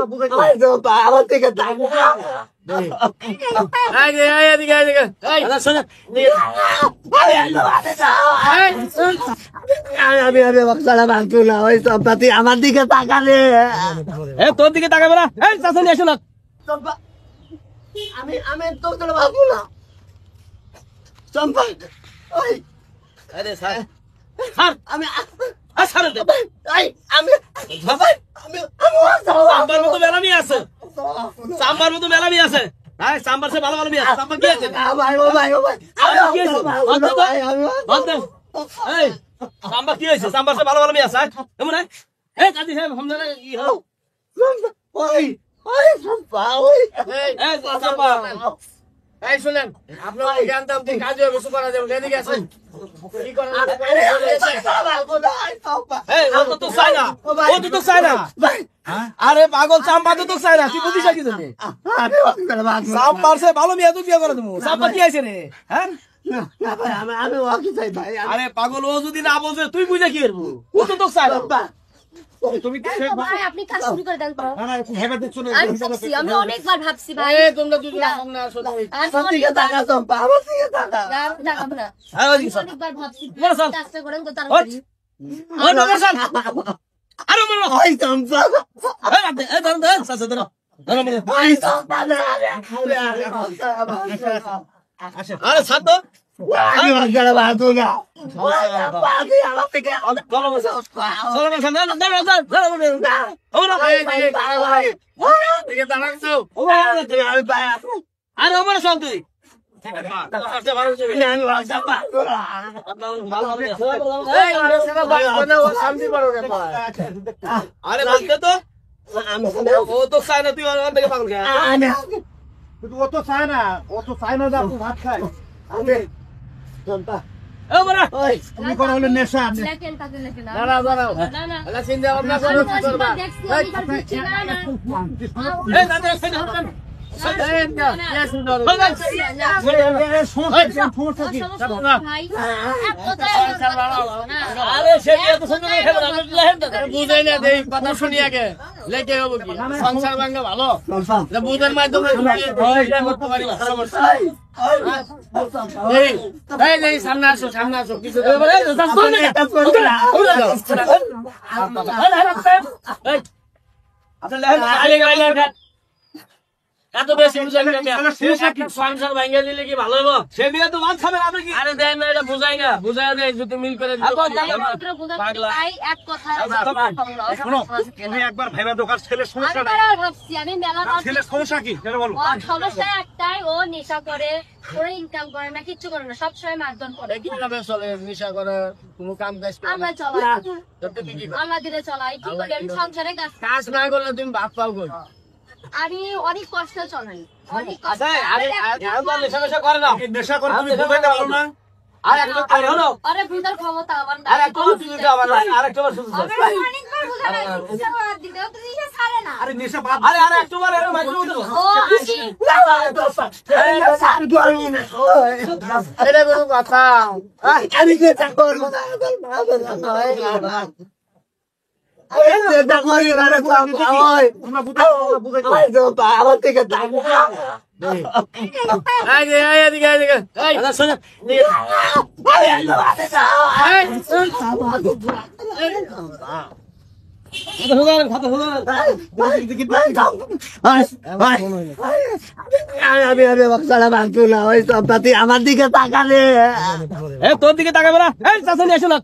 আমার থেকে আমার দিকে তাকালে তোর দিকে তাকাবে না এসো না আমি তোর ভাববো না চম্পা আরে স্যার আমি সাম্বার মতো মেলা নিয়ে আছে সাম্বার মতো মেলা নিয়ে আছে হ্যাঁ সাম্বার সে ভালো ভালো নিয়ে আছে সাম্বার কি আছে সাম্বার কি হয়েছে সাম্বার সে ভালো ভালো নিয়ে আছে এমন এই কাজী সাহেব হামদারে কি হলো এই শুনেন আপনার জানতাম যে কাজ হবে কিছু করা যাবে এদিকে আসেন কি করেন তো চাই না ও তো চাই না আরে পাগল চাম্পা তো চাই না তুই বুঝিস কি তুমি চাম্পার সে ভালো মেয়ে তো বিয়ে করে তুমি চাম্পা কি আছে রে হ্যাঁ আমি ওকে চাই ভাই আরে পাগল ও যদি না বোঝে তুই বুঝে কি করবো ও তো চাই না তুমি ভাই আপনি কাজ শুরু করে দেন তো না একটু হেবে দেখছো না আমি অনেকবার ভাবছি ভাই তোমরা দুজন না আসো আমার দিকে তাকা চম্পা আমার দিকে তাকা তাকাবো না অনেকবার ভাবছি কাজটা করেন তো তাড়াতাড়ি আরে মনে ওই চম্পা এই ধর সাসে ধর ওই চম্পা আরে সাত আমি বাগড়া বাদু না বাদি আমার থেকে আরে আমার সব তুই আরে বলতে তো ও তো চায় না তুই থেকে পাগল কে ও তো চায় না যে আপনি ভাত খায় চম্পা ও বড়া তুমি করা হলো নেশা লেখেন তাকে লেখেন দাঁড়াও দাঁড়াও না না আল্লাহ চিন্তা ভাবনা করো কি করবা দেখছি আমি তার দিচ্ছি না না এই দাদা সেটা হবেন আরে সে এত সুন্দর খেলে বুঝাই না দেই কথা শুনি আগে লেকে হবো কি সংসার ভাঙা ভালো বুঝের মাধ্যমে করতে পারি এই সামনে আসো কিছু এত বেশি সংসার ভাঙিয়ে দিলে কি ভালো হবো সে বিয়ে তো ভাত খাবে আপনি কি আরে দেন না এটা বুঝাই না বুঝাই দেয় যদি মিল করে এক কথা তুমি একবার ভাইবা দোকান ছেলের সমস্যা ভাবছি আমি মেলা ছেলের সমস্যা কি সেটা বলো সমস্যা একটাই ও নেশা করে ওরা ইনকাম করে না কিচ্ছু করে না সবসময় মারধর করে কিভাবে চলে নেশা করে কোনো কাম কাজ আমরা চলাই আমরা দিলে চলাই কি করে আমি সংসারে কাজ না করলে তুমি ভাত পাও কই আমি অনেক কষ্ট চলাই অনেক কষ্ট নেশা করে না নেশা করে তুমি বুঝাইতে পারো না আর একটা করে হলো আরে বুঝার ক্ষমতা আমার আর একটা সুযোগ আবার আরেকটা সুযোগ অনেকবার বুঝানো দিতেও তো দিশা ছাড়ে না আরে নেশা বাদ আরে একটু বার এর মাঝে উঠো ও আসি এটা কোনো কথা আমি যেটা করবো না আমার থেকে আমার দিকে তাকালে তোর দিকে তাকাবে না এসো না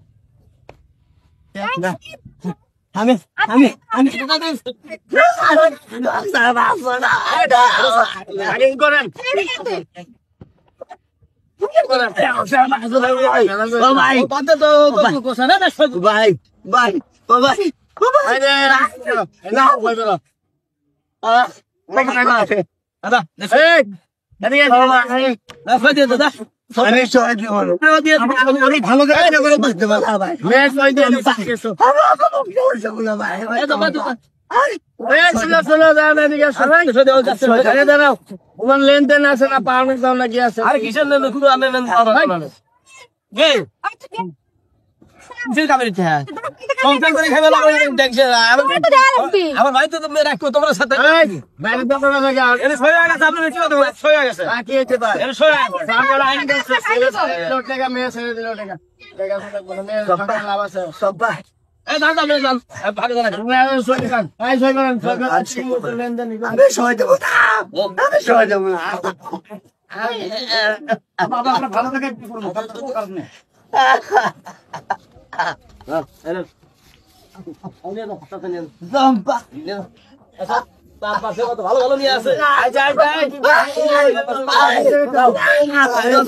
আমি আমি আমি করেন ভাই ভাই ভাই ভালো লেনদেন আছে না পাওয়ানোর দাম নাকি আছে আর কিসের লেনদেন কিসের কামের ইচ্ছা? সংসার করে খাবে না, টেনশন। আমার ভাই তো তুমি রাখো তোমার সাথে। বাইরে দাও না যা এটা সই হয়ে গেছে, আপনার বেশি কথা বলে, সই হয়ে গেছে। কি হচ্ছে ভাই এটা সই হয়ে গেছে। সামনে আইন করছে লোক টাকা মেয়ে ছেড়ে দিল টাকা টাকা কোনো মেয়ে সংসার লাভ আছে সব ভাই এই দাঁড়া, দাঁড়া, দাঁড়া, ভাগে দাঁড়া। তুমি সই করেন এই সই করেন লেনদেন আমি সহায় দেবো না আমি সহায় দেবো না বাবা আমরা ভালো থেকে কি করবো কারণে জম্পা তার পাশে কত ভালো ভালো নিয়ে আছে।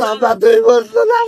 জম্পা তুই বলছো না